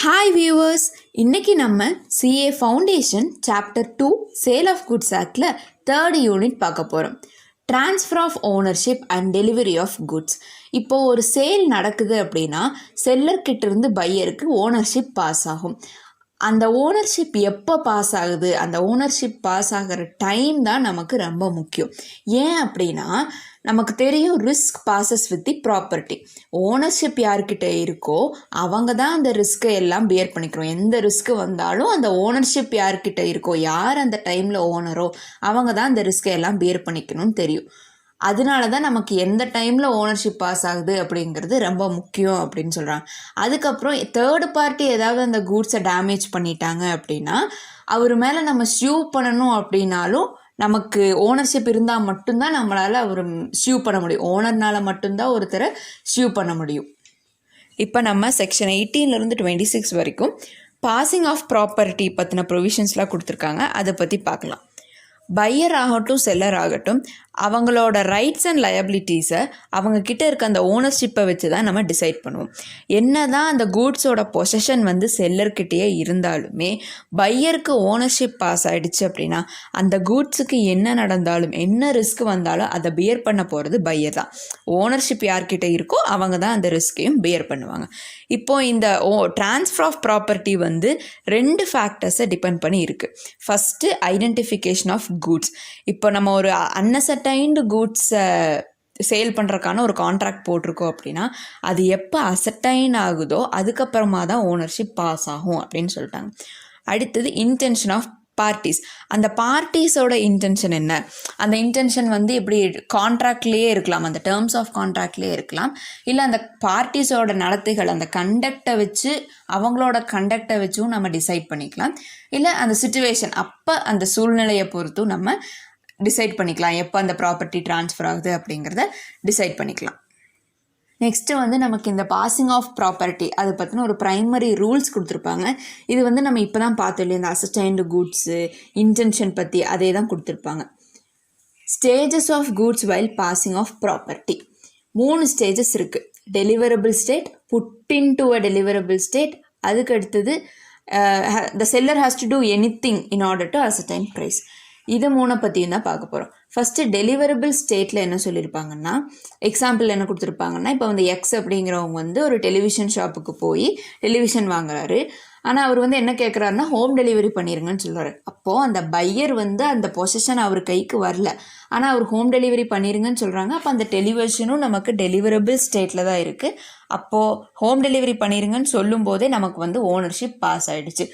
Hi viewers, இன்றைக்கி நம்ம CA foundation chapter 2 sale of goods ஆக்டில் 3rd யூனிட் பார்க்க போகிறோம். Transfer of ownership and delivery of goods. இப்போது ஒரு சேல் நடக்குது அப்படின்னா செல்லர்கிட்டேருந்து பையருக்கு ஓனர்ஷிப் பாஸ் ஆகும். அந்த ஓனர்ஷிப் எப்போ பாஸ் ஆகுது, அந்த ஓனர்ஷிப் பாஸ் ஆகிற டைம் தான் நமக்கு ரொம்ப முக்கியம். ஏன் அப்படின்னா நமக்கு தெரியும் risk bosses with the property. Ownership யார்கிட்ட இருக்கோ அவங்க தான் அந்த ரிஸ்க்கை எல்லாம் பியர் பண்ணிக்கிறோம். எந்த ரிஸ்க்கு வந்தாலும் அந்த ஓனர்ஷிப் யார்கிட்ட இருக்கோ, யார் அந்த டைமில் ஓனரோ அவங்க தான் அந்த ரிஸ்க்கை எல்லாம் பியர் பண்ணிக்கணும்னு தெரியும். அதனால தான் நமக்கு எந்த டைமில் ஓனர்ஷிப் பாஸ் ஆகுது அப்படிங்கிறது ரொம்ப முக்கியம் அப்படின்னு சொல்கிறாங்க. அதுக்கப்புறம் தேர்டு பார்ட்டி ஏதாவது அந்த கூட்ஸை டேமேஜ் பண்ணிட்டாங்க அப்படின்னா அவர் மேலே நம்ம ஸ்யூ பண்ணணும் அப்படின்னாலும் நமக்கு ஓனர்ஷிப் இருந்தால் மட்டும்தான் நம்மளால் அவர் ஸ்யூ பண்ண முடியும். ஓனர்னால் மட்டும்தான் ஒருத்தரை ஸ்யூ பண்ண முடியும். இப்போ நம்ம செக்ஷன் 18 26 வரைக்கும் பாசிங் ஆஃப் ப்ராப்பர்ட்டி பற்றின ப்ரொவிஷன்ஸ்லாம் கொடுத்துருக்காங்க. அதை பற்றி பார்க்கலாம். பையர் ஆகட்டும் செல்லர் ஆகட்டும் அவங்களோட ரைட்ஸ் அண்ட் லயபிலிட்டிஸை அவங்கக்கிட்ட இருக்க அந்த ஓனர்ஷிப்பை வச்சு தான் நம்ம டிசைட் பண்ணுவோம். என்ன தான் அந்த கூட்ஸோட பொசஷன் செல்லர்கிட்டயே இருந்தாலுமே பையருக்கு ஓனர்ஷிப் பாஸ் ஆகிடுச்சு அப்படின்னா அந்த கூட்ஸுக்கு என்ன நடந்தாலும் என்ன ரிஸ்க் வந்தாலும் அதை பியர் பண்ண போகிறது பையர் தான். ஓனர்ஷிப் யார்கிட்ட இருக்கோ அவங்க தான் அந்த ரிஸ்கையும் பியர் பண்ணுவாங்க. இப்போது இந்த ட்ரான்ஸ்ஃபர் ஆஃப் ப்ராப்பர்ட்டி 2 ஃபேக்டர்ஸை டிபெண்ட் பண்ணி இருக்குது. First identification of goods. இப்போ நம்ம ஒரு அன்அசர்டைன்டு கூட்ஸை சேல் பண்ணுறதுக்கான ஒரு கான்ட்ராக்ட் போட்டிருக்கோம் அப்படின்னா அது எப்போ அசர்டைன் ஆகுதோ அதுக்கப்புறமா தான் ஓனர்ஷிப் பாஸ் ஆகும் அப்படின்னு சொல்லிட்டாங்க. அடுத்தது இன்டென்ஷன் ஆஃப் பார்ட்டிஸ். அந்த பார்ட்டிஸோட இன்டென்ஷன் என்ன, அந்த இன்டென்ஷன் எப்படி கான்ட்ராக்ட்லேயே இருக்கலாம், அந்த டேர்ம்ஸ் ஆஃப் கான்ட்ராக்ட்லேயே இருக்கலாம், இல்லை அந்த பார்ட்டிஸோட நடத்தைகள் அந்த கண்டக்டை வச்சு அவங்களோட கண்டக்டை வச்சும் நம்ம டிசைட் பண்ணிக்கலாம். இல்லை அந்த சிச்சுவேஷன் அப்போ அந்த சூழ்நிலையை பொறுத்தும் நம்ம டிசைட் பண்ணிக்கலாம் எப்போ அந்த ப்ராப்பர்ட்டி ட்ரான்ஸ்ஃபர் ஆகுது அப்படிங்கிறத டிசைட் பண்ணிக்கலாம். நெக்ஸ்ட்டு நமக்கு இந்த பாசிங் ஆஃப் ப்ராப்பர்ட்டி அதை பற்றின ஒரு ப்ரைமரி ரூல்ஸ் கொடுத்துருப்பாங்க. இது நம்ம இப்போ தான் பார்த்தோம் இல்லையா, இந்த அசஸ்டைன்டு கூட்ஸு இன்டென்ஷன் பற்றி அதே தான் கொடுத்துருப்பாங்க. Stages of goods while passing of property 3 stages இருக்குது. Deliverable state, put in to a deliverable state, அதுக்கு அடுத்தது the seller has to do anything in order to ascertain price. இது 3 பற்றியும் தான் பார்க்க போகிறோம். ஃபஸ்ட்டு டெலிவரபிள் ஸ்டேட்டில் என்ன சொல்லியிருப்பாங்கன்னா, எக்ஸாம்பிள் என்ன கொடுத்துருப்பாங்கன்னா, இப்போ எக்ஸ் அப்படிங்கிறவங்க ஒரு டெலிவிஷன் ஷாப்புக்கு போய் டெலிவிஷன் வாங்குறாரு. ஆனால் அவர் என்ன கேட்குறாருன்னா ஹோம் டெலிவரி பண்ணிடுங்கன்னு சொல்கிறாரு. அப்போது அந்த பையர் அந்த பொசிஷன் அவர் கைக்கு வரல, ஆனால் அவர் ஹோம் டெலிவரி பண்ணிடுங்கன்னு சொல்கிறாங்க. அப்போ அந்த டெலிவிஷனும் நமக்கு டெலிவரபிள் ஸ்டேட்டில் தான் இருக்குது. அப்போது ஹோம் டெலிவரி பண்ணிடுங்கன்னு சொல்லும் போதே நமக்கு ஓனர்ஷிப் பாஸ் ஆகிடுச்சு.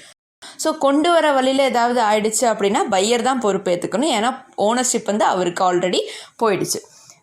ஸோ கொண்டு வர வழியில் ஏதாவது ஆயிடுச்சு அப்படின்னா பையர் தான் பொறுப்பேற்றுக்கணும், ஏன்னா ஓனர்ஷிப் அவருக்கு ஆல்ரெடி போயிடுச்சு.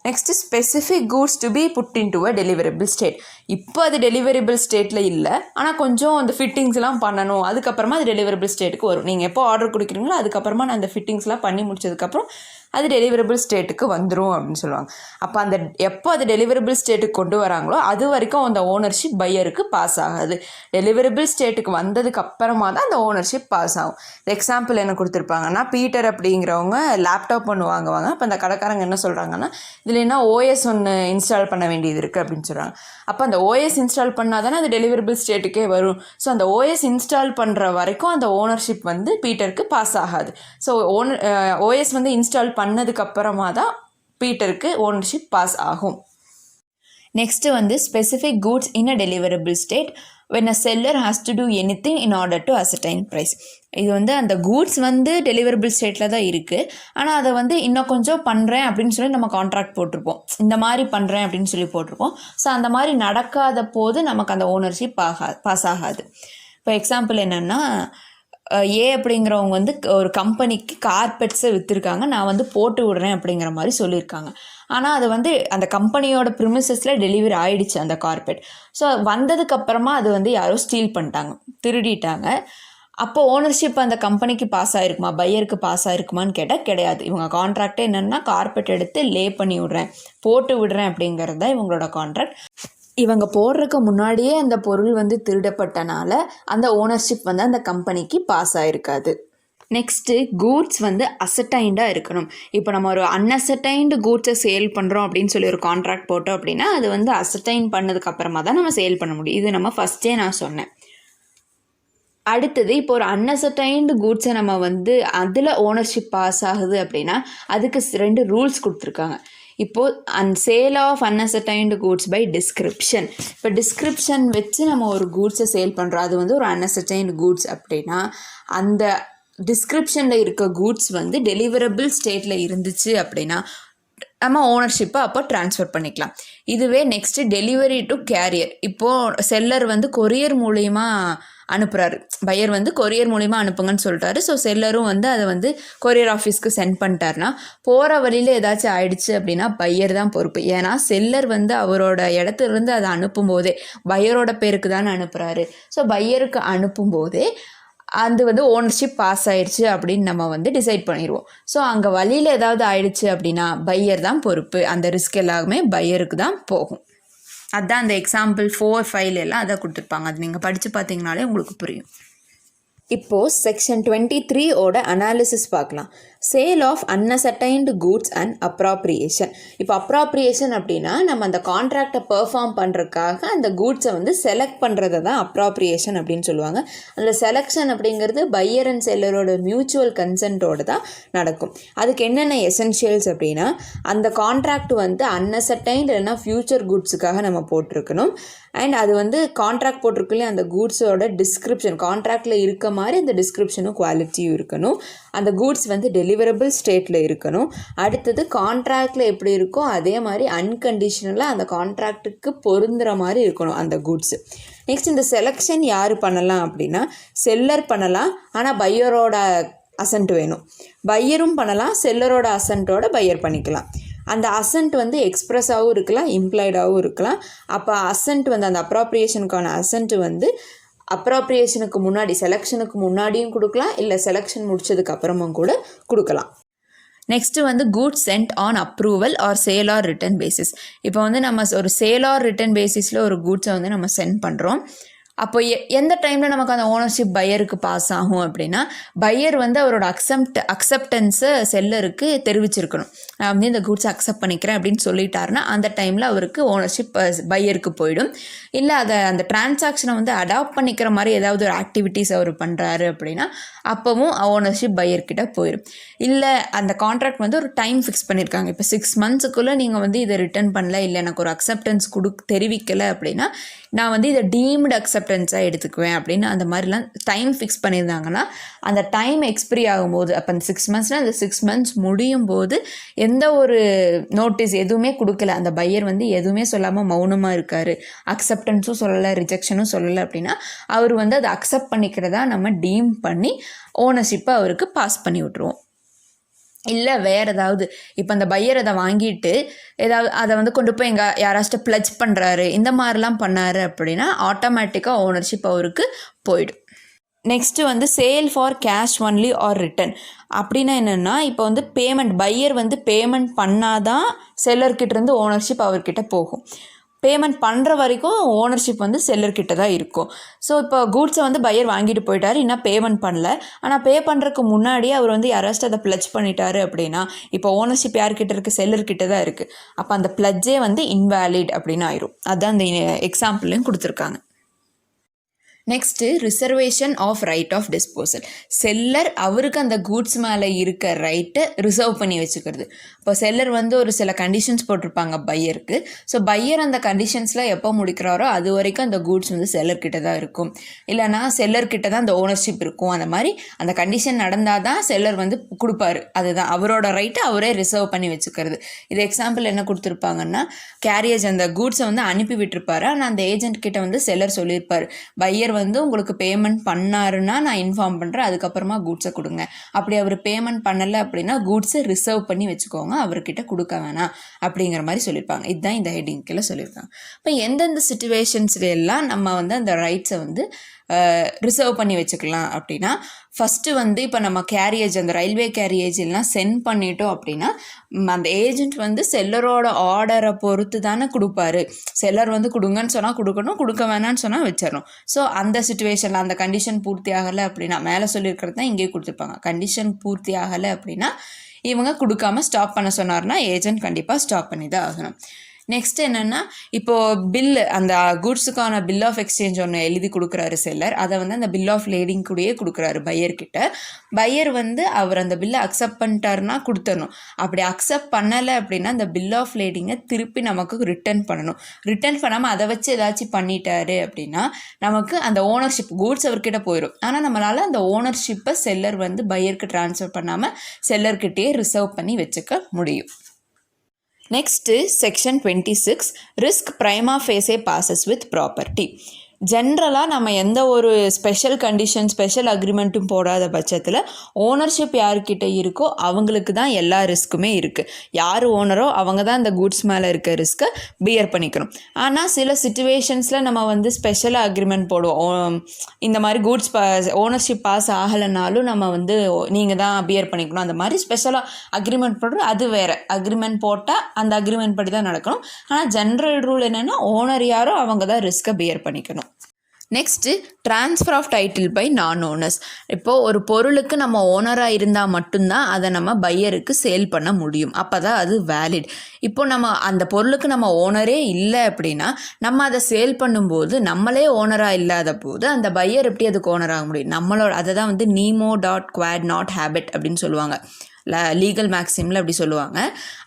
Next specific goods to be put in to a deliverable state. இப்போ அது டெலிவரபிள் ஸ்டேட்டில் இல்லை, ஆனால் கொஞ்சம் அந்த ஃபிட்டிங்ஸ்லாம் பண்ணணும், அதுக்கப்புறமா அது டெலிவரபிள் ஸ்டேட்டுக்கு வரும். நீங்கள் எப்போ ஆர்டர் கொடுக்குறீங்களோ அதுக்கப்புறமா நான் அந்த ஃபிட்டிங்ஸ்லாம் பண்ணி முடிச்சதுக்கப்புறம் அது டெலிவரபிள் ஸ்டேட்டுக்கு வந்துடும் அப்படின்னு சொல்லுவாங்க. அப்போ அந்த எப்போ அது டெலிவரபிள் ஸ்டேட்டுக்கு கொண்டு வராங்களோ அது வரைக்கும் அந்த ஓனர்ஷிப் பையருக்கு பாஸ் ஆகாது. டெலிவரபிள் ஸ்டேட்டுக்கு வந்ததுக்கு அப்புறமா தான் அந்த ஓனர்ஷிப் பாஸ் ஆகும். எக்ஸாம்பிள் என்ன கொடுத்துருப்பாங்கன்னா, பீட்டர் அப்படிங்கிறவங்க லேப்டாப் ஒன்று வாங்குவாங்க. அப்போ அந்த கடைக்காரங்க என்ன சொல்கிறாங்கன்னா, இதில் என்ன ஓஎஸ் ஒன்று இன்ஸ்டால் பண்ண வேண்டியது இருக்குது அப்படின்னு சொல்கிறாங்க. அப்போ அந்த ஓஎஸ் இன்ஸ்டால் பண்ணால் தானே அது டெலிவரபிள் ஸ்டேட்டுக்கே வரும். ஸோ அந்த ஓஎஸ் இன்ஸ்டால் பண்ணுற வரைக்கும் அந்த ஓனர்ஷிப் பீட்டருக்கு பாஸ் ஆகாது. ஸோ ஓஎஸ் இன்ஸ்டால் பண்ணதுக்கு அப்புறமா தான் பீட்டருக்கு ஓனர்ஷிப் பாஸ் ஆகும். Next specific goods in a deliverable state when a seller has to do anything in order to ascertain price. இது அந்த கூட்ஸ் டெலிவரபிள் ஸ்டேட்டில் தான் இருக்குது, ஆனால் அதை இன்னும் கொஞ்சம் பண்ணுறேன் அப்படின்னு சொல்லி நம்ம கான்ட்ராக்ட் போட்டிருப்போம், இந்த மாதிரி பண்ணுறேன் அப்படின்னு சொல்லி போட்டிருப்போம். ஸோ அந்த மாதிரி நடக்காத போது நமக்கு அந்த ஓனர்ஷிப் பாஸ் ஆகாது. இப்போ எக்ஸாம்பிள் என்னென்னா, ஏ அப்படிங்கிறவங்க ஒரு கம்பெனிக்கு கார்பெட்ஸை விற்றுருக்காங்க, நான் போட்டு விடுறேன் அப்படிங்கிற மாதிரி சொல்லியிருக்காங்க. ஆனால் அது அந்த கம்பெனியோட ப்ரிமிசஸில் டெலிவரி ஆகிடுச்சு அந்த கார்பெட். ஸோ வந்ததுக்கப்புறமா அது யாரோ ஸ்டீல் பண்ணிட்டாங்க, திருடிட்டாங்க. அப்போ ஓனர்ஷிப் அந்த கம்பெனிக்கு பாஸ் ஆகிருக்குமா, பையருக்கு பாஸ் ஆகிருக்குமான்னு கேட்டால் கிடையாது. இவங்க கான்ட்ராக்டே என்னென்னா கார்பெட் எடுத்து லே பண்ணி விடுறேன், போட்டு விடுறேன் அப்படிங்கிறது தான் இவங்களோட கான்ட்ராக்ட். இவங்க போடுறதுக்கு முன்னாடியே அந்த பொருள் திருடப்பட்டனால அந்த ஓனர்ஷிப் அந்த கம்பெனிக்கு பாஸ் ஆகிருக்காது. நெக்ஸ்ட்டு கூட்ஸ் அசர்டைண்டாக இருக்கணும். இப்போ நம்ம ஒரு அன்அசர்டைன்டு கூட்ஸை சேல் பண்ணுறோம் அப்படின்னு சொல்லி ஒரு கான்ட்ராக்ட் போட்டோம் அப்படின்னா அது அசர்டைன் பண்ணதுக்கப்புறமா தான் நம்ம சேல் பண்ண முடியும். இது நம்ம ஃபஸ்ட்டே நான் சொன்னேன். அடுத்தது இப்போ ஒரு அன்அசர்டைன்டு கூட்ஸை நம்ம வந்து அதில் ஓனர்ஷிப் பாஸ் ஆகுது அப்படின்னா அதுக்கு 2 ரூல்ஸ் கொடுத்துருக்காங்க. இப்போது sale of unascertained goods by description. இப்போ டிஸ்கிரிப்ஷன் வச்சு நம்ம ஒரு கூட்ஸை சேல் பண்ணுறோம், அது வந்து ஒரு அன்அசர்டைன்டு கூட்ஸ் அப்படின்னா அந்த டிஸ்கிரிப்ஷனில் இருக்க கூட்ஸ் வந்து டெலிவரபிள் ஸ்டேட்டில் இருந்துச்சு அப்படின்னா நம்ம ஓனர்ஷிப்பை அப்போ ட்ரான்ஸ்ஃபர் பண்ணிக்கலாம். இதுவே நெக்ஸ்ட்டு டெலிவரி டு கேரியர். இப்போது செல்லர் வந்து கொரியர் மூலயமா அனுப்புகிறாரு, பையர் வந்து கொரியர் மூலிமா அனுப்புங்கன்னு சொல்லிட்டாரு. ஸோ செல்லரும் வந்து அதை வந்து கொரியர் ஆஃபீஸ்க்கு சென்ட் பண்ணிட்டாருனா போகிற வழியில் ஏதாச்சும் ஆயிடுச்சு அப்படின்னா பையர் தான் பொறுப்பு. ஏன்னா செல்லர் வந்து அவரோட இடத்துலேருந்து அதை அனுப்பும்போதே பையரோட பேருக்கு தானே அனுப்புகிறாரு. ஸோ பையருக்கு அனுப்பும்போதே அது வந்து ஓனர்ஷிப் பாஸ் ஆயிடுச்சு அப்படின்னு நம்ம வந்து டிசைட் பண்ணிடுவோம். ஸோ அங்கே வழியில் ஏதாவது ஆயிடுச்சு அப்படின்னா பையர் தான் பொறுப்பு, அந்த ரிஸ்க் எல்லாமே பையருக்கு தான் போகும். அதுதான் அந்த எக்ஸாம்பிள் 4, 5 எல்லாம் அதை கொடுத்துருப்பாங்க. அது நீங்கள் படித்து பார்த்தீங்கனாலே உங்களுக்கு புரியும். இப்போது செக்ஷன் 23 அனாலிசிஸ் பார்க்கலாம். Sale of unascertained goods and appropriation. இப்போ அப்ராப்ரியேஷன் அப்படின்னா நம்ம அந்த கான்ட்ராக்டை பெர்ஃபார்ம் பண்ணுறதுக்காக அந்த கூட்ஸை வந்து செலக்ட் பண்ணுறதை தான் அப்ராப்ரியேஷன் அப்படின்னு சொல்லுவாங்க. அந்த செலெக்ஷன் அப்படிங்கிறது பையர் அண்ட் செல்லரோட மியூச்சுவல் கன்சென்ட்டோடு தான் நடக்கும். அதுக்கு என்னென்ன எசென்ஷியல்ஸ் அப்படின்னா அந்த கான்ட்ராக்ட் வந்து அன்அசர்டைன்டு இல்லைன்னா ஃப்யூச்சர் கூட்ஸுக்காக நம்ம போட்டிருக்கணும். அண்ட் அது வந்து கான்ட்ராக்ட் போட்டிருக்குள்ளே அந்த கூட்ஸோட டிஸ்கிரிப்ஷன் கான்ட்ராக்டில் இருக்க மாதிரி அந்த டிஸ்கிரிப்ஷனும் குவாலிட்டியும் இருக்கணும். அந்த கூட்ஸ் வந்து டெலிவரபிள் ஸ்டேட்டில் இருக்கணும். அடுத்தது கான்ட்ராக்டில் எப்படி இருக்கோ அதே மாதிரி அன்கண்டிஷனலாக அந்த கான்ட்ராக்டுக்கு பொருந்துகிற மாதிரி இருக்கணும் அந்த கூட்ஸு. நெக்ஸ்ட் இந்த செலெக்ஷன் யார் பண்ணலாம் அப்படின்னா செல்லர் பண்ணலாம், ஆனால் பையரோட அசன்ட் வேணும். பையரும் பண்ணலாம், செல்லரோட அசன்ட்டோட பையர் பண்ணிக்கலாம். அந்த அசன்ட் வந்து எக்ஸ்ப்ரெஸ்ஸாகவும் இருக்கலாம், இம்ப்ளாய்டாகவும் இருக்கலாம். அப்போ அசன்ட் வந்து அந்த அப்ராப்ரியேஷனுக்கான அசன்ட் வந்து அப்ராப்ரியேஷனுக்கு முன்னாடி செலெக்ஷனுக்கு முன்னாடியும் கொடுக்கலாம், இல்லை செலெக்ஷன் முடிச்சதுக்கு அப்புறமும் கூட கொடுக்கலாம். நெக்ஸ்ட்டு வந்து goods sent on approval or sale or return basis. இப்போ வந்து நம்ம ஒரு சேல் ஆர் ரிட்டன் பேசிஸில் ஒரு கூட்ஸை வந்து நம்ம சென்ட் பண்ணுறோம். அப்போ எந்த டைமில் நமக்கு அந்த ஓனர்ஷிப் பையருக்கு பாஸ் ஆகும் அப்படின்னா பையர் வந்து அவரோட அக்செப்டன்ஸை செல்லருக்கு தெரிவிச்சிருக்கணும். நான் வந்து இந்த கூட்ஸை அக்செப்ட் பண்ணிக்கிறேன் அப்படின்னு சொல்லிட்டாருன்னா அந்த டைமில் அவருக்கு ஓனர்ஷிப் பையருக்கு போயிடும். இல்லை அதை அந்த டிரான்சாக்ஷனை வந்து அடாப்ட் பண்ணிக்கிற மாதிரி ஏதாவது ஒரு ஆக்டிவிட்டீஸ் அவர் பண்ணுறாரு அப்படின்னா அப்போவும் ஓனர்ஷிப் பையர்கிட்ட போயிடும். இல்லை அந்த கான்ட்ராக்ட் வந்து ஒரு டைம் ஃபிக்ஸ் பண்ணியிருக்காங்க, இப்போ 6 monthsக்குள்ளே நீங்கள் வந்து இதை ரிட்டர்ன் பண்ணல, இல்லை எனக்கு ஒரு அக்செப்டன்ஸ் தெரிவிக்கலை அப்படின்னா நான் வந்து இதை டீம்டு அக்செப்டன்ஸாக எடுத்துக்குவேன் அப்படின்னு அந்த மாதிரிலாம் டைம் ஃபிக்ஸ் பண்ணியிருந்தாங்கன்னா அந்த டைம் எக்ஸ்பிரி ஆகும்போது அப்போ அந்த 6 monthsனால் அந்த 6 months முடியும் போது எந்த ஒரு நோட்டீஸ் எதுவுமே கொடுக்கல, அந்த பையர் வந்து எதுவுமே சொல்லாமல் மௌனமாக இருக்கார், அக்செப்டன்ஸும் சொல்லலை ரிஜெக்ஷனும் சொல்லலை அப்படின்னா அவர் வந்து அதை அக்செப்ட் பண்ணிக்கிறதா நம்ம டீம் பண்ணி ஓனர்ஷிப்பை அவருக்கு பாஸ் பண்ணி விட்ருவோம். இல்லை வேறு ஏதாவது இப்போ அந்த பையர் அதை வாங்கிட்டு ஏதாவது அதை வந்து கொண்டு போய் எங்கே யாராச்சும் ப்ளட்ஜ் பண்ணுறாரு இந்த மாதிரிலாம் பண்ணார் அப்படின்னா ஆட்டோமேட்டிக்காக ஓனர்ஷிப் அவருக்கு போயிடும். நெக்ஸ்ட்டு வந்து sale for cash only or return அப்படின்னா என்னென்னா இப்போ வந்து பேமெண்ட் பையர் வந்து பேமெண்ட் பண்ணாதான் செல்லர்கிட்டேருந்து ஓனர்ஷிப் அவர்கிட்ட போகும். பேமெண்ட் பண்ணுற வரைக்கும் ஓனர்ஷிப் வந்து செல்லர்கிட்ட தான் இருக்கும். ஸோ இப்போ கூட்ஸை வந்து பையர் வாங்கிட்டு போயிட்டார், இன்னும் பேமெண்ட் பண்ணல, ஆனால் பே பண்ணுறதுக்கு முன்னாடியே அவர் வந்து யாராச்சும் அதை ப்ளட்ஜ் பண்ணிட்டாரு அப்படின்னா இப்போ ஓனர்ஷிப் யார்கிட்ட இருக்குது, செல்லர்கிட்ட தான் இருக்குது. அப்போ அந்த ப்ளட்ஜே வந்து இன்வேலிட் அப்படின்னு ஆயிரும். அதுதான் அந்த எக்ஸாம்பிளையும் கொடுத்துருக்காங்க. Next reservation of right of disposal. Seller அவருக்கு அந்த கூட்ஸ் மேலே இருக்க ரைட்டை ரிசர்வ் பண்ணி வச்சுக்கிறது. இப்போ செல்லர் வந்து ஒரு சில கண்டிஷன்ஸ் போட்டிருப்பாங்க பையருக்கு. ஸோ பையர் அந்த கண்டிஷன்ஸில் எப்போ முடிக்கிறாரோ அது வரைக்கும் அந்த கூட்ஸ் வந்து செல்லர்கிட்ட தான் இருக்கும், இல்லைனா செல்லர்கிட்ட தான் அந்த ஓனர்ஷிப் இருக்கும். அந்த மாதிரி அந்த கண்டிஷன் நடந்தால் தான் செல்லர் வந்து கொடுப்பாரு. அதுதான் அவரோட ரைட்டை அவரே ரிசர்வ் பண்ணி வச்சுக்கிறது. இது எக்ஸாம்பிள் என்ன கொடுத்துருப்பாங்கன்னா கேரியேஜ் அந்த கூட்ஸை வந்து அனுப்பி விட்டுருப்பாரு, ஆனால் அந்த ஏஜென்ட் கிட்ட வந்து செல்லர் சொல்லியிருப்பார் பையர் வந்து உங்களுக்கு பேமெண்ட் பண்ணாருன்னா நான் இன்ஃபார்ம் பண்ணுறேன், அதுக்கப்புறமா கூட்ஸை கொடுங்க. அப்படி அவர் பேமெண்ட் பண்ணலை அப்படின்னா கூட்ஸை ரிசர்வ் பண்ணி வச்சுக்கோங்க, அவர்கிட்ட கொடுக்க வேணாம் அப்படிங்கிற மாதிரி சொல்லியிருப்பாங்க. இதுதான் இந்த ஹெட்டிங்கில் சொல்லியிருக்காங்க. இப்போ எந்தெந்த சிச்சுவேஷன்ஸ்ல எல்லாம் நம்ம வந்து அந்த ரைட்ஸை வந்து ரிசர்வ் பண்ணி வச்சுக்கலாம் அப்படின்னா ஃபஸ்ட்டு வந்து இப்போ நம்ம கேரியேஜ் அந்த ரயில்வே கேரியேஜ் எல்லாம் சென்ட் பண்ணிட்டோம் அப்படின்னா அந்த ஏஜென்ட் வந்து செல்லரோட ஆர்டரை பொறுத்து தானே கொடுப்பாரு. செல்லர் வந்து கொடுங்கன்னு சொன்னால் கொடுக்கணும், கொடுக்க வேணான்னு சொன்னால் வச்சிடணும். ஸோ அந்த சிச்சுவேஷனில் அந்த கண்டிஷன் பூர்த்தி ஆகலை அப்படின்னா மேலே சொல்லியிருக்கிறது தான் இங்கேயே கொடுத்துருப்பாங்க. கண்டிஷன் பூர்த்தி ஆகலை அப்படின்னா இவங்க கொடுக்காம ஸ்டாப் பண்ண சொன்னார்னா ஏஜென்ட் கண்டிப்பாக ஸ்டாப் பண்ணி தான் ஆகணும். நெக்ஸ்ட் என்னென்னா இப்போது பில்லு அந்த கூட்ஸுக்கான பில் ஆஃப் எக்ஸ்சேஞ்ச் ஒன்று எழுதி கொடுக்குறாரு செல்லர். அதை வந்து அந்த பில் ஆஃப் லேடிங் கூடயே கொடுக்குறாரு பையர்கிட்ட. பையர் வந்து அவர் அந்த பில்லை அக்செப்ட் பண்ணிட்டாருன்னா கொடுத்துடணும். அப்படி அக்செப்ட் பண்ணலை அப்படின்னா அந்த பில் ஆஃப் லேடிங்கை திருப்பி நமக்கு ரிட்டர்ன் பண்ணணும். ரிட்டர்ன் பண்ணாமல் அதை வச்சு ஏதாச்சும் பண்ணிட்டாரு அப்படின்னா நமக்கு அந்த ஓனர்ஷிப் கூட்ஸ் அவர்கிட்ட போயிடும். ஆனால் நம்மளால் அந்த ஓனர்ஷிப்பை செல்லர் வந்து பையருக்கு ட்ரான்ஸ்ஃபர் பண்ணாமல் செல்லர்கிட்டயே ரிசர்வ் பண்ணி வச்சுக்க முடியும். Next section 26 risk prima facie passes with property. ஜென்ரலாக நம்ம எந்த ஒரு ஸ்பெஷல் கண்டிஷன் ஸ்பெஷல் அக்ரிமெண்ட்டும் போடாத பட்சத்தில் ஓனர்ஷிப் யார்கிட்ட இருக்கோ அவங்களுக்கு தான் எல்லா ரிஸ்க்குமே இருக்குது. யார் ஓனரோ அவங்க தான் அந்த குட்ஸ் மேலே இருக்க ரிஸ்க்கை பியர் பண்ணிக்கணும். ஆனால் சில சிச்சுவேஷன்ஸில் நம்ம வந்து ஸ்பெஷலாக அக்ரிமெண்ட் போடுவோம். இந்த மாதிரி குட்ஸ் ஓனர்ஷிப் பாஸ் ஆகலைனாலும் நம்ம வந்து நீங்கள் தான் பியர் பண்ணிக்கணும். அந்த மாதிரி ஸ்பெஷலாக அக்ரிமெண்ட் போடுறது அது வேறு. அக்ரிமெண்ட் போட்டால் அந்த அக்ரிமெண்ட் படி தான் நடக்கணும். ஆனால் ஜென்ரல் ரூல் என்னென்னா ஓனர் யாரோ அவங்க தான் ரிஸ்க்கை பியர் பண்ணிக்கணும். Next transfer of title by non owners. இப்போது ஒரு பொருளுக்கு நம்ம ஓனராக இருந்தால் மட்டும்தான் அதை நம்ம பையருக்கு சேல் பண்ண முடியும். அப்போ தான் அது வேலிட். இப்போ நம்ம அந்த பொருளுக்கு நம்ம ஓனரே இல்லை அப்படின்னா நம்ம அதை சேல் பண்ணும்போது நம்மளே ஓனராக இல்லாத போது அந்த பையர் எப்படி அதுக்கு ஓனராக முடியும்? நம்மளோட அதை தான் வந்து Nemo dot quad not habit அப்படின்னு சொல்லுவாங்க. லீகல் மேக்ஸிமில் அப்படி சொல்லுவாங்க.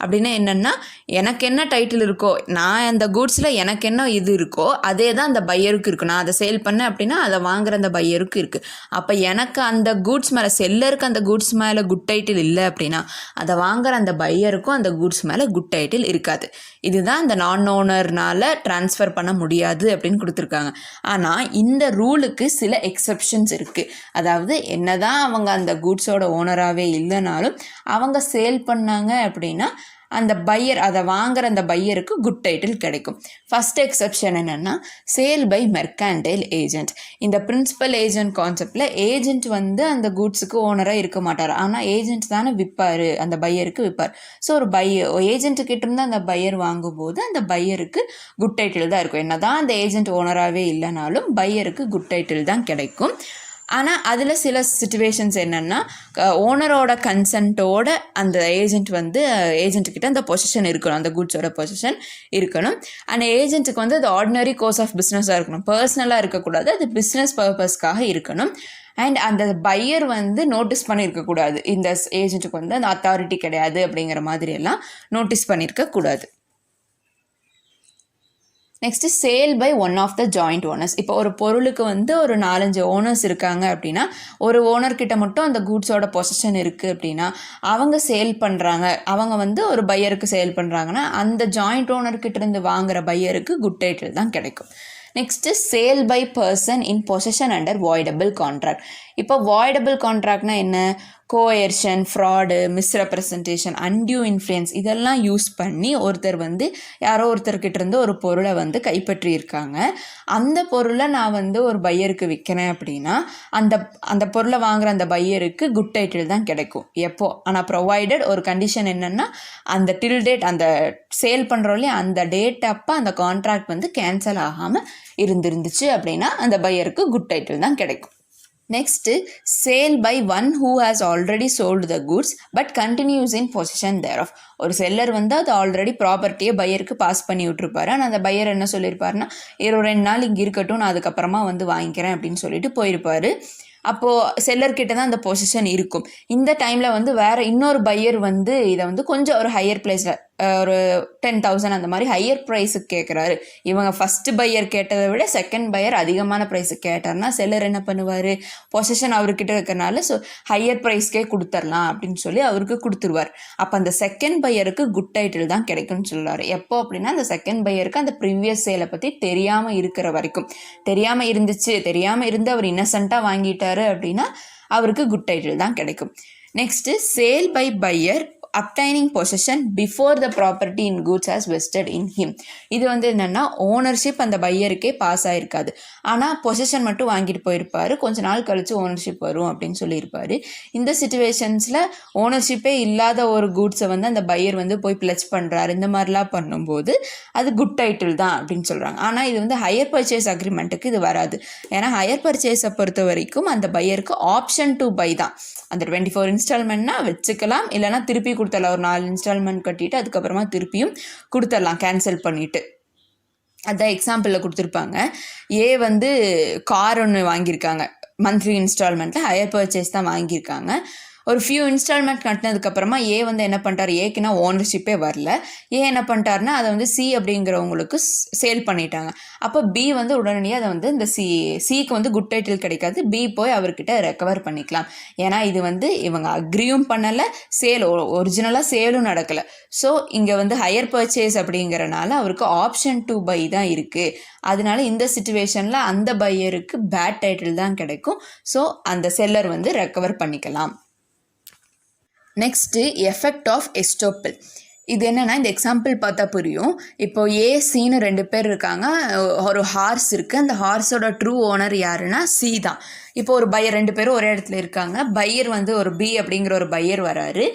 அப்படின்னா என்னென்னா எனக்கு என்ன டைட்டில் இருக்கோ நான் அந்த கூட்ஸில் எனக்கு என்ன இது இருக்கோ அதே தான் அந்த பையருக்கு இருக்குது. நான் அதை சேல் பண்ணேன் அப்படின்னா அதை வாங்குகிற அந்த பையருக்கு இருக்குது. அப்போ எனக்கு அந்த கூட்ஸ் மேலே செல்லருக்கு அந்த கூட்ஸ் மேலே குட் டைட்டில் இல்லை அப்படின்னா அதை வாங்குகிற அந்த பையருக்கும் அந்த கூட்ஸ் மேலே குட் டைட்டில் இருக்காது. இதுதான் இந்த நான் ஓனர்னால் ட்ரான்ஸ்ஃபர் பண்ண முடியாது அப்படின்னு கொடுத்துருக்காங்க. ஆனால் இந்த ரூலுக்கு சில எக்ஸப்ஷன்ஸ் இருக்குது. அதாவது என்னதான் அவங்க அந்த கூட்ஸோட ஓனராகவே இல்லைனாலும் அவங்க சேல் பண்ணாங்க அப்படின்னா அந்த பையர் அதை வாங்குற அந்த பையருக்கு குட் டைட்டில் கிடைக்கும். ஃபர்ஸ்ட் எக்ஸப்ஷன் என்னென்னா சேல் பை மெர்கான்டைல் ஏஜென்ட். இந்த பிரின்சிபல் ஏஜென்ட் கான்செப்டில் ஏஜென்ட் வந்து அந்த கூட்ஸுக்கு ஓனராக இருக்க மாட்டார். ஆனால் ஏஜென்ட் தானே விற்பார், அந்த பையருக்கு விற்பார். ஸோ ஒரு ஏஜென்ட்டுக்கிட்ட இருந்து அந்த பையர் வாங்கும்போது அந்த பையருக்கு குட் டைட்டில் தான் இருக்கும். என்ன தான் அந்த ஏஜென்ட் ஓனராகவே இல்லைனாலும் பையருக்கு குட் டைட்டில் தான் கிடைக்கும். ஆனால் அதில் சில சிச்சுவேஷன்ஸ் என்னென்னா ஓனரோட கன்சென்ட்டோட அந்த ஏஜென்ட் வந்து ஏஜென்ட்டுக்கிட்ட அந்த பொசிஷன் இருக்கணும், அந்த குட்ஸோட பொசிஷன் இருக்கணும். அந்த ஏஜென்ட்டுக்கு வந்து அது ஆர்டினரி கோர்ஸ் ஆஃப் பிஸ்னஸாக இருக்கணும், பர்சனலாக இருக்கக்கூடாது, அது பிஸ்னஸ் பர்பஸ்க்காக இருக்கணும். அண்ட் அந்த பையர் வந்து நோட்டீஸ் பண்ணியிருக்கக்கூடாது, இந்த ஏஜென்ட்டுக்கு வந்து அந்த அத்தாரிட்டி கிடையாது அப்படிங்கிற மாதிரியெல்லாம் நோட்டீஸ் பண்ணியிருக்கக்கூடாது. Next sale by one of the joint owners. இப்போ ஒரு பொருளுக்கு வந்து ஒரு 4-5 ஓனர்ஸ் இருக்காங்க அப்படின்னா ஒரு ஓனர்கிட்ட மட்டும் அந்த கூட்ஸோட பொசிஷன் இருக்குது அப்படின்னா அவங்க சேல் பண்ணுறாங்க, அவங்க வந்து ஒரு பையருக்கு சேல் பண்ணுறாங்கன்னா அந்த ஜாயிண்ட் ஓனர்கிட்ட இருந்து வாங்குகிற பையருக்கு குட் டைட்டில் தான் கிடைக்கும். Next sale by person in possession under voidable contract. இப்போ வாய்டபிள் கான்ட்ராக்ட்னா என்ன? Coercion, fraud, misrepresentation, undue influence இதெல்லாம் யூஸ் பண்ணி ஒருத்தர் வந்து யாரோ ஒருத்தர்கிட்ட இருந்து ஒரு பொருளை வந்து கைப்பற்றியிருக்காங்க. அந்த பொருளை நான் வந்து ஒரு பையருக்கு விற்கிறேன் அப்படின்னா அந்த பொருளை வாங்குகிற அந்த பையருக்கு குட் டைட்டில் தான் கிடைக்கும். எப்போ? ஆனால் ப்ரொவைடட் ஒரு கண்டிஷன் என்னென்னா அந்த டில் டேட் அந்த சேல் பண்ணுறோம்லையே அந்த டேட் அப்போ அந்த கான்ட்ராக்ட் வந்து கேன்சல் ஆகாமல் இருந்துருந்துச்சு அப்படின்னா அந்த பையருக்கு குட் டைட்டில் தான் கிடைக்கும். Next sale by one who has already sold the goods but continues in position there. ஒரு செல்லர் வந்து அது ஆல்ரெடி ப்ராப்பர்ட்டியை பையருக்கு பாஸ் பண்ணி விட்டுருப்பாரு. ஆனால் அந்த பையர் என்ன சொல்லியிருப்பாருன்னா 2 நாள் இங்கே இருக்கட்டும், நான் அதுக்கப்புறமா வந்து வாங்கிக்கிறேன் அப்படின்னு சொல்லிட்டு போயிருப்பார். அப்போது செல்லர்கிட்ட தான் அந்த பொசிஷன் இருக்கும். இந்த டைமில் வந்து வேறு இன்னொரு பையர் வந்து இதை வந்து கொஞ்சம் ஒரு ஹையர் ப்ரைஸில் ஒரு 10,000 அந்த மாதிரி ஹையர் ப்ரைஸுக்கு கேட்குறாரு. இவங்க ஃபஸ்ட்டு பையர் கேட்டதை விட செகண்ட் பையர் அதிகமான ப்ரைஸுக்கு கேட்டார்னா செல்லர் என்ன பண்ணுவார்? பொசிஷன் அவர்கிட்ட இருக்கிறனால ஸோ ஹையர் ப்ரைஸ்க்கே கொடுத்துர்லாம் அப்படின்னு சொல்லி அவருக்கு கொடுத்துருவார். அப்போ அந்த செகண்ட் பையருக்கு குட் டைட்டில் தான் கிடைக்கும்னு சொல்லுவார். எப்போ அப்படின்னா அந்த செகண்ட் பையருக்கு அந்த ப்ரீவியஸ் சேலை பற்றி தெரியாமல் இருக்கிற வரைக்கும். தெரியாமல் இருந்து அவர் இன்னசென்ட்டாக வாங்கிட்டாரு அப்படின்னா அவருக்கு குட் டைட்டில் தான் கிடைக்கும். Next sale by buyer obtaining possession before the property in goods has vested in him. இது வந்து என்னென்னா ஓனர்ஷிப் அந்த பையருக்கே பாஸ் ஆகிருக்காது, ஆனால் பொசிஷன் மட்டும் வாங்கிட்டு போயிருப்பார். கொஞ்ச நாள் கழித்து ஓனர்ஷிப் வரும் அப்படின்னு சொல்லியிருப்பார். இந்த சிச்சுவேஷன்ஸில் ஓனர்ஷிப்பே இல்லாத ஒரு கூட்ஸை வந்து அந்த பையர் வந்து போய் பிளச் பண்ணுறாரு. இந்த மாதிரிலாம் பண்ணும்போது அது குட் டைட்டில் தான் அப்படின்னு சொல்கிறாங்க. ஆனால் இது வந்து ஹையர் பர்ச்சேஸ் அக்ரிமெண்ட்டுக்கு இது வராது. ஏன்னா ஹையர் பர்ச்சேஸை பொறுத்த வரைக்கும் அந்த பையருக்கு ஆப்ஷன் டு பை தான். அந்த 24 இன்ஸ்டால்மெண்ட்னா வச்சுக்கலாம், இல்லைனா திருப்பி கொடுத்துடலாம். ஒரு 4 இன்ஸ்டால்மெண்ட் கட்டிட்டு அதுக்கப்புறமா திருப்பியும் கொடுத்துடலாம் கேன்சல் பண்ணிவிட்டு. அதான் எக்ஸாம்பிளில் கொடுத்துருப்பாங்க. ஏ வந்து கார் ஒன்று வாங்கியிருக்காங்க, மந்த்லி இன்ஸ்டால்மெண்ட்டில் ஹையர் பர்ச்சேஸ் தான் வாங்கியிருக்காங்க. ஒரு ஃபியூ இன்ஸ்டால்மெண்ட் கட்டினதுக்கப்புறமா ஏ வந்து என்ன பண்ணிட்டார், ஏக்குன்னா ஓனர்ஷிப்பே வரல. ஏ என்ன பண்ணிட்டாருன்னா அதை வந்து சி அப்படிங்கிறவங்களுக்கு சேல் பண்ணிட்டாங்க. அப்போ பி வந்து உடனடியாக அதை வந்து இந்த சிக்கு வந்து குட் டைட்டில் கிடைக்காது. பி போய் அவர்கிட்ட ரெக்கவர் பண்ணிக்கலாம். ஏன்னா இது வந்து இவங்க அக்ரியும் பண்ணலை, ஒரிஜினலாக சேலும் நடக்கலை. ஸோ இங்கே வந்து ஹையர் பர்ச்சேஸ் அப்படிங்கிறனால அவருக்கு ஆப்ஷன் டு பை தான் இருக்குது. அதனால இந்த சிச்சுவேஷனில் அந்த பையருக்கு பேட் டைட்டில் தான் கிடைக்கும். ஸோ அந்த செல்லர் வந்து ரெக்கவர் பண்ணிக்கலாம். Next effect of estoppel. இது என்னென்னா, இந்த எக்ஸாம்பிள் பார்த்தா புரியும். இப்போ ஏ சின்னு 2 பேர் இருக்காங்க, ஒரு ஹார்ஸ் இருக்குது. அந்த ஹார்ஸோட ட்ரூ ஓனர் யாருன்னா சி தான். இப்போ ஒரு பையர், 2 பேரும் ஒரே இடத்துல இருக்காங்க. பையர் வந்து ஒரு பி அப்படிங்கிற ஒரு பையர் வராரு.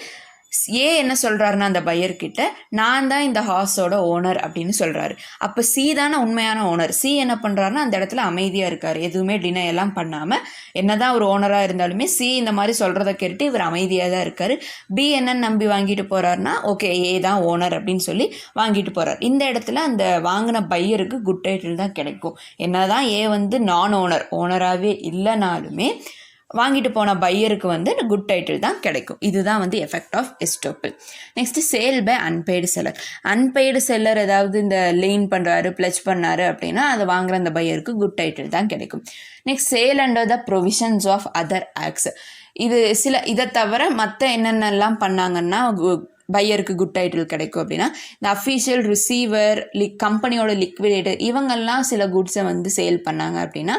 ஏ என்ன சொல்கிறாருன்னா அந்த பையர்கிட்ட, நான் தான் இந்த ஹார்ஸோட ஓனர் அப்படின்னு சொல்கிறாரு. அப்போ சி தானே உண்மையான ஓனர். சி என்ன பண்ணுறாருன்னா அந்த இடத்துல அமைதியாக இருக்கார், எதுவுமே டினை எல்லாம் பண்ணாமல். என்ன தான் ஒரு ஓனராக இருந்தாலுமே சி இந்த மாதிரி சொல்கிறத கேட்டு இவர் அமைதியாக தான் இருக்கார். பி என்னன்னு நம்பி வாங்கிட்டு போகிறாருன்னா, ஓகே ஏ தான் ஓனர் அப்படின்னு சொல்லி வாங்கிட்டு போகிறார். இந்த இடத்துல அந்த வாங்கின பையருக்கு குட் டைட்டில் தான் கிடைக்கும். என்ன தான் ஏ வந்து நான் ஓனராகவே இல்லைனாலுமே வாங்கிட்டு போன பையருக்கு வந்து குட் டைட்டில் தான் கிடைக்கும். இதுதான் வந்து effect of estoppel. Next sale by unpaid seller. Unpaid seller ஏதாவது இந்த லீன் பண்ணுறாரு, பிளச் பண்ணாரு அப்படின்னா அதை வாங்குற அந்த பையருக்கு குட் டைட்டில் தான் கிடைக்கும். Next sale under the provisions of other acts. இது இதை தவிர மற்ற என்னென்னலாம் பண்ணாங்கன்னா பையருக்கு குட் டைட்டில் கிடைக்கும் அப்படின்னா, இந்த அஃபீஷியல் ரிசீவர், கம்பெனியோட லிக்விடேட்டர், இவங்கெல்லாம் சில குட்ஸை வந்து சேல் பண்ணாங்க அப்படின்னா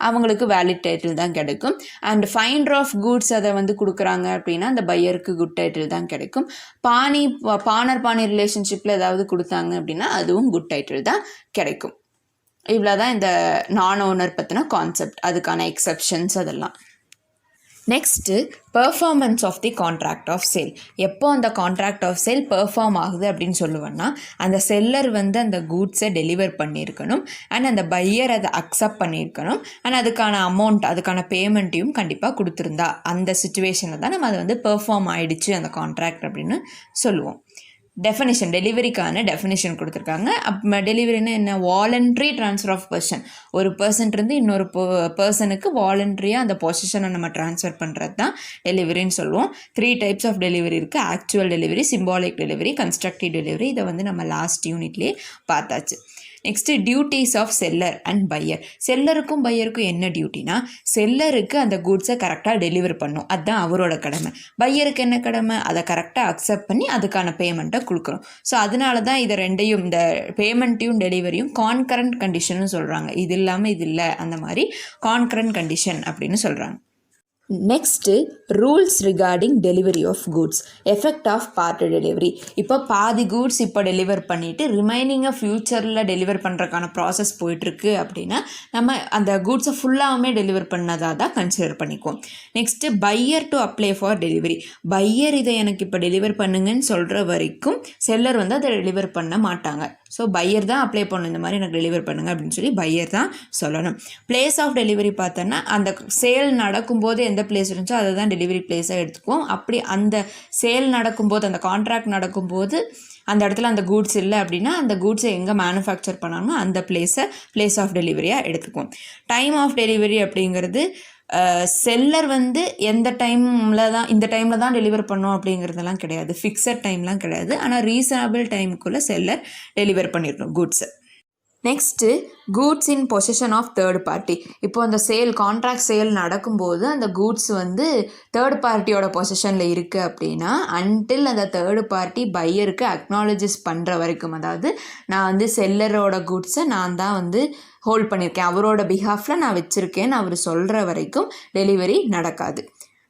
அவங்களுக்கு வேலிட் டைட்டில் தான் கிடைக்கும். அண்ட் ஃபைண்டர் ஆஃப் குட்ஸ் அதை வந்து கொடுக்குறாங்க அப்படின்னா அந்த பையருக்கு குட் டைட்டில் தான் கிடைக்கும். பாணர் ரிலேஷன்ஷிப்பில் ஏதாவது கொடுத்தாங்க அப்படின்னா அதுவும் குட் டைட்டில் தான் கிடைக்கும். இவ்வளோ தான் இந்த நான் ஓனர் பற்றின கான்செப்ட், அதுக்கான எக்ஸப்ஷன்ஸ் அதெல்லாம். Next performance of the contract of sale. எப்போ அந்த கான்ட்ராக்ட் ஆஃப் சேல் பெர்ஃபார்ம் ஆகுது அப்படின்னு சொல்லுவேன்னா, அந்த செல்லர் வந்து அந்த கூட்ஸை டெலிவர் பண்ணியிருக்கணும், அண்ட் அந்த பையர் அதை அக்செப்ட் பண்ணியிருக்கணும், அண்ட் அதுக்கான அமௌண்ட், அதுக்கான பேமெண்ட்டையும் கண்டிப்பாக கொடுத்துருந்தா, அந்த சுச்சுவேஷனில் தான் நம்ம அதை வந்து பெர்ஃபார்ம் ஆகிடுச்சு அந்த கான்ட்ராக்ட் அப்படின்னு சொல்லுவோம். டெஃபினிஷன், டெலிவரிக்கான டெஃபினிஷன் கொடுத்துருக்காங்க. டெலிவரினா என்ன? Voluntary transfer of possession. ஒரு பர்சன்ட்ருந்து இன்னொரு பர்சனுக்கு வாலண்ட்ரியாக அந்த பொசிஷனை நம்ம ட்ரான்ஸ்ஃபர் பண்ணுறது தான் டெலிவரின்னு சொல்லுவோம். 3 டைப்ஸ் ஆஃப் டெலிவரி இருக்குது. Actual delivery, symbolic delivery, constructive delivery. இதை வந்து நம்ம லாஸ்ட் யூனிட்லேயே பார்த்தாச்சு. Next duties of seller and buyer. செல்லருக்கும் பையருக்கும் என்ன டியூட்டினா, செல்லருக்கு அந்த குட்ஸை கரெக்டாக டெலிவர் பண்ணும், அதுதான் அவரோட கடமை. பையருக்கு என்ன கடமை? அதை கரெக்டாக அக்செப்ட் பண்ணி அதுக்கான பேமெண்ட்டை கொடுக்குறோம். ஸோ அதனால தான் இதை ரெண்டையும், இந்த பேமெண்ட்டையும் டெலிவரியும் கான்கரண்ட் கண்டிஷன்னு சொல்கிறாங்க. இது இல்லாமல் இது இல்லை, அந்த மாதிரி கான்கரண்ட் கண்டிஷன் அப்படின்னு சொல்கிறாங்க. Next rules regarding delivery of goods. Effect of part delivery. இப்போ பாதி குட்ஸ் இப்போ டெலிவர் பண்ணிவிட்டு ரிமைனிங்கை ஃப்யூச்சரில் டெலிவர் பண்ணுறதுக்கான ப்ராசஸ் போயிட்டுருக்கு அப்படின்னா நம்ம அந்த குட்ஸை ஃபுல்லாகவுமே டெலிவர் பண்ணதாக தான் கன்சிடர் பண்ணிக்குவோம். Next buyer to apply for delivery. Buyer இதை எனக்கு இப்போ டெலிவர் பண்ணுங்கன்னு சொல்கிற வரைக்கும் செல்லர் வந்து அதை டெலிவர் பண்ண மாட்டாங்க. ஸோ பையர் தான் அப்ளை பண்ணணும், இந்த மாதிரி எனக்கு டெலிவர் பண்ணுங்க அப்படின்னு சொல்லி பையர் தான் சொல்லணும். பிளேஸ் ஆஃப் டெலிவரி பார்த்தோன்னா, அந்த சேல் நடக்கும்போது எந்த பிளேஸ் இருந்துச்சோ அதை தான் டெலிவரி பிளேஸாக எடுத்துக்குவோம். அப்படி அந்த சேல் நடக்கும்போது, அந்த கான்ட்ராக்ட் நடக்கும்போது அந்த இடத்துல அந்த கூட்ஸ் இல்லை அப்படின்னா அந்த கூட்ஸை எங்கே மேனுஃபேக்சர் பண்ணாங்கன்னா அந்த பிளேஸ் ஆஃப் டெலிவரியாக எடுத்துக்குவோம். டைம் ஆஃப் டெலிவரி அப்படிங்கிறது செல்லர் வந்து எந்த இந்த டைமில் தான் டெலிவர் பண்ணோம் அப்படிங்கிறதெல்லாம் கிடையாது, ஃபிக்ஸட் டைம்லாம் கிடையாது. ஆனால் ரீசனபிள் டைமுக்குள்ளே செல்லர் டெலிவர் பண்ணிடணும் கூட்ஸை. Next goods in position of third party. இப்போ அந்த கான்ட்ராக்ட் சேல் நடக்கும்போது அந்த கூட்ஸ் வந்து தேர்ட் பார்ட்டியோட பொசிஷனில் இருக்குது அப்படின்னா, அன்டில் அந்த தேர்ட் பார்ட்டி பையருக்கு அக்னாலஜஸ் பண்ணுற வரைக்கும், அதாவது நான் வந்து செல்லரோட கூட்ஸை நான் தான் வந்து ஹோல்ட் பண்ணியிருக்கேன், அவரோட பிஹாஃபில் நான் வச்சுருக்கேன்னு அவர் சொல்கிற வரைக்கும் டெலிவரி நடக்காது.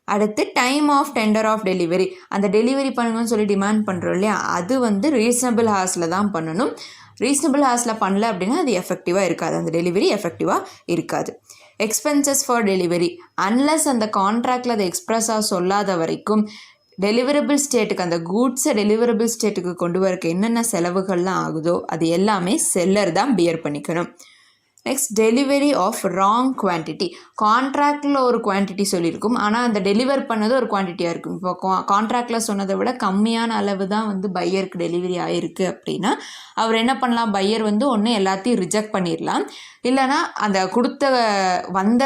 அடுத்து time of tender of delivery. அந்த டெலிவரி பண்ணுங்கன்னு சொல்லி டிமாண்ட் பண்ணுறோம் இல்லையா, அது வந்து ரீசனபிள் ஹார்ஸில் தான் பண்ணணும். ரீசனபிள் ஹார்ஸில் பண்ணல அப்படின்னா அது எஃபெக்டிவாக இருக்காது, அந்த டெலிவரி எஃபெக்டிவாக இருக்காது. Expenses for delivery. அன்லஸ் அந்த கான்ட்ராக்டில் அதை எக்ஸ்ப்ரெஸ்ஸாக சொல்லாத வரைக்கும் டெலிவரபிள் ஸ்டேட்டுக்கு, அந்த கூட்ஸை டெலிவரபிள் ஸ்டேட்டுக்கு கொண்டு வரக்கு என்னென்ன செலவுகள்லாம் ஆகுதோ அது எல்லாமே செல்லர் தான் பியர் பண்ணிக்கணும். Next delivery of wrong quantity. கான்ட்ராக்டில் ஒரு குவான்டிட்டி சொல்லியிருக்கும், ஆனால் அந்த டெலிவர் பண்ணது ஒரு குவான்டிட்டியாக இருக்கும். இப்போ கான்ட்ராக்டில் சொன்னதை விட கம்மியான அளவு தான் வந்து பையருக்கு டெலிவரி ஆகிருக்கு அப்படின்னா அவர் என்ன பண்ணலாம், பையர் வந்து ஒன்று எல்லாத்தையும் ரிஜெக்ட் பண்ணிடலாம், இல்லைனா அந்த கொடுத்த வந்த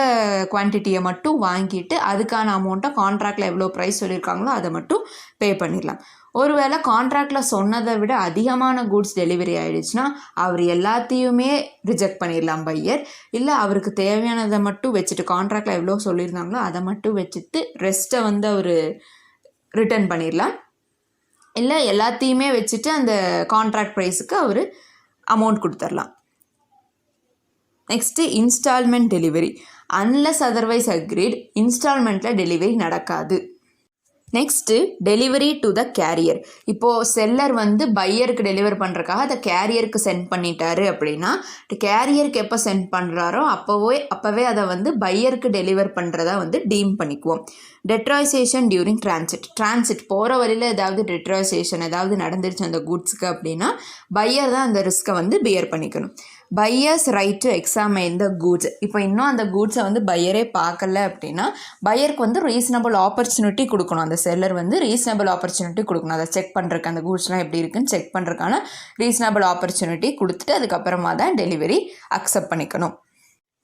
குவான்டிட்டியை மட்டும் வாங்கிட்டு அதுக்கான அமௌண்ட்டை கான்ட்ராக்டில் எவ்வளோ ப்ரைஸ் சொல்லியிருக்காங்களோ அதை மட்டும் பே பண்ணிடலாம். ஒருவேளை கான்ட்ராக்டில் சொன்னதை விட அதிகமான கூட்ஸ் டெலிவரி ஆகிடுச்சுன்னா அவர் எல்லாத்தையுமே ரிஜெக்ட் பண்ணிடலாம் பையர். இல்லை அவருக்கு தேவையானதை மட்டும் வச்சுட்டு கான்ட்ராக்டில் எவ்வளோ சொல்லியிருந்தாங்களோ அதை மட்டும் வச்சுட்டு ரெஸ்ட்டை வந்து அவர் ரிட்டர்ன் பண்ணிடலாம். இல்லை எல்லாத்தையுமே வச்சுட்டு அந்த கான்ட்ராக்ட் ப்ரைஸுக்கு அவர் அமௌண்ட் கொடுத்துடலாம். Next instalment delivery. Unless otherwise agreed இன்ஸ்டால்மெண்ட்டில் டெலிவரி நடக்காது. Next delivery to the carrier. இப்போது செல்லர் வந்து பையருக்கு டெலிவர் பண்ணுறக்காக அதை கேரியருக்கு சென்ட் பண்ணிட்டாரு அப்படின்னா கேரியருக்கு எப்போ சென்ட் பண்ணுறாரோ அப்போவே அதை வந்து பையருக்கு டெலிவர் பண்ணுறதா வந்து டீம் பண்ணிக்குவோம். டெட்ராய்சேஷன் டியூரிங் டிரான்சிட் போகிற வழியில் ஏதாவது டெட்ராய்சேஷன் ஏதாவது நடந்துருச்சு அந்த குட்ஸுக்கு அப்படின்னா பையர் தான் அந்த ரிஸ்க்கை வந்து பியர் பண்ணிக்கணும். Buyers right to examine the goods. இப்போ இன்னும் அந்த கூட்ஸை வந்து பையரே பார்க்கல அப்படின்னா பையருக்கு வந்து ரீசனபிள் ஆப்பர்ச்சுனிட்டி கொடுக்கணும். அந்த செல்லர் வந்து ரீசனபிள் ஆப்பர்ச்சுனிட்டி கொடுக்கணும். அதை செக் பண்ணுறதுக்கு அந்த கூட்ஸ்லாம் எப்படி இருக்குன்னு செக் பண்ணுறதுக்கான ரீசனபிள் ஆப்பர்ச்சுனிட்டி கொடுத்துட்டு அதுக்கப்புறமா தான் டெலிவரி அக்செப்ட் பண்ணிக்கணும்.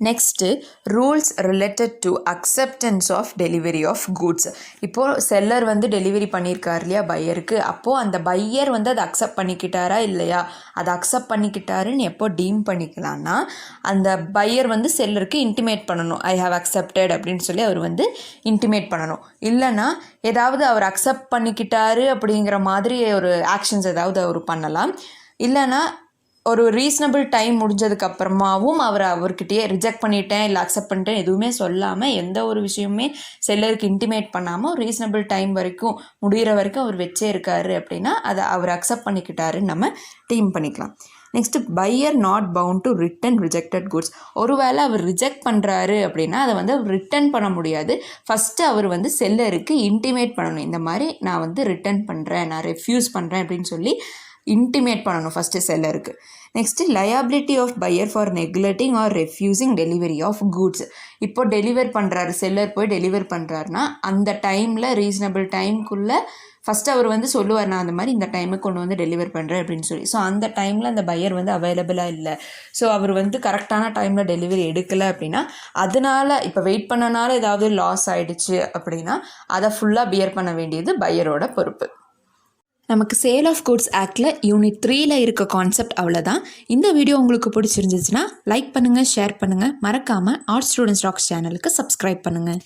Next rules related to acceptance of delivery of goods. இப்போது செல்லர் வந்து டெலிவரி பண்ணியிருக்கார் இல்லையா பையருக்கு, அப்போது அந்த பையர் வந்து அதை அக்செப்ட் பண்ணிக்கிட்டாரா இல்லையா, அதை அக்செப்ட் பண்ணிக்கிட்டாருன்னு எப்போ டீம் பண்ணிக்கலாம்னா அந்த பையர் வந்து செல்லருக்கு இன்டிமேட் பண்ணணும், ஐ ஹாவ் அக்செப்டட் அப்படின்னு சொல்லி அவர் வந்து இன்டிமேட் பண்ணணும். இல்லைனா ஏதாவது அவர் அக்செப்ட் பண்ணிக்கிட்டாரு அப்படிங்கிற மாதிரி ஒரு ஆக்ஷன்ஸ் ஏதாவது அவர் பண்ணலாம். இல்லைனா ஒரு ரீசனபிள் டைம் முடிஞ்சதுக்கப்புறமாவும் அவர்கிட்டயே ரிஜெக்ட் பண்ணிட்டேன் இல்லை அக்செப்ட் பண்ணிட்டேன் எதுவுமே சொல்லாமல் எந்த ஒரு விஷயமுமே செல்லருக்கு இன்டிமேட் பண்ணாமல் ஒரு ரீசனபிள் டைம் வரைக்கும் முடிகிற வரைக்கும் அவர் வச்சே இருக்காரு அப்படின்னா அதை அவர் அக்செப்ட் பண்ணிக்கிட்டாருன்னு நம்ம டீம் பண்ணிக்கலாம். Next buyer not bound to return rejected goods. ஒருவேளை அவர் ரிஜெக்ட் பண்ணுறாரு அப்படின்னா அதை வந்து அவர் ரிட்டன் பண்ண முடியாது. ஃபஸ்ட்டு அவர் வந்து செல்லருக்கு இன்டிமேட் பண்ணணும், இந்த மாதிரி நான் வந்து ரிட்டன் பண்ணுறேன், நான் ரெஃப்யூஸ் பண்ணுறேன் அப்படின்னு சொல்லி இன்டிமேட் பண்ணணும் ஃபஸ்ட்டு செல்லருக்கு. Next liability of buyer for neglecting or refusing delivery of goods. இப்போ டெலிவர் பண்ணுறாரு, செல்லர் போய் டெலிவர் பண்ணுறாருனா அந்த டைமில் ரீசனபிள் டைமுக்குள்ளே ஃபஸ்ட்டு அவர் வந்து சொல்லுவார், நான் அந்த மாதிரி இந்த டைமுக்கு கொண்டு வந்து டெலிவர் பண்ணுறேன் அப்படின்னு சொல்லி. ஸோ அந்த டைமில் அந்த பையர் வந்து அவைலபிளாக இல்லை, ஸோ அவர் வந்து கரெக்டான டைமில் டெலிவரி எடுக்கலை அப்படின்னா அதனால் இப்போ வெயிட் பண்ணனால ஏதாவது லாஸ் ஆகிடுச்சு அப்படின்னா அதை ஃபுல்லாக பியர் பண்ண வேண்டியது பையரோட பொறுப்பு. நமக்கு சேல் ஆஃப் குட்ஸ் ஆக்டில் யூனிட் 3ல் இருக்க கான்செப்ட் அவ்வளோதான். இந்த வீடியோ உங்களுக்கு பிடிச்சிருந்துச்சுன்னா லைக் பண்ணுங்கள், ஷேர் பண்ணுங்கள், மறக்காமல் ஆர்ட் ஸ்டூடெண்ட்ஸ் ராக்ஸ் சேனலுக்கு சப்ஸ்கிரைப் பண்ணுங்கள்.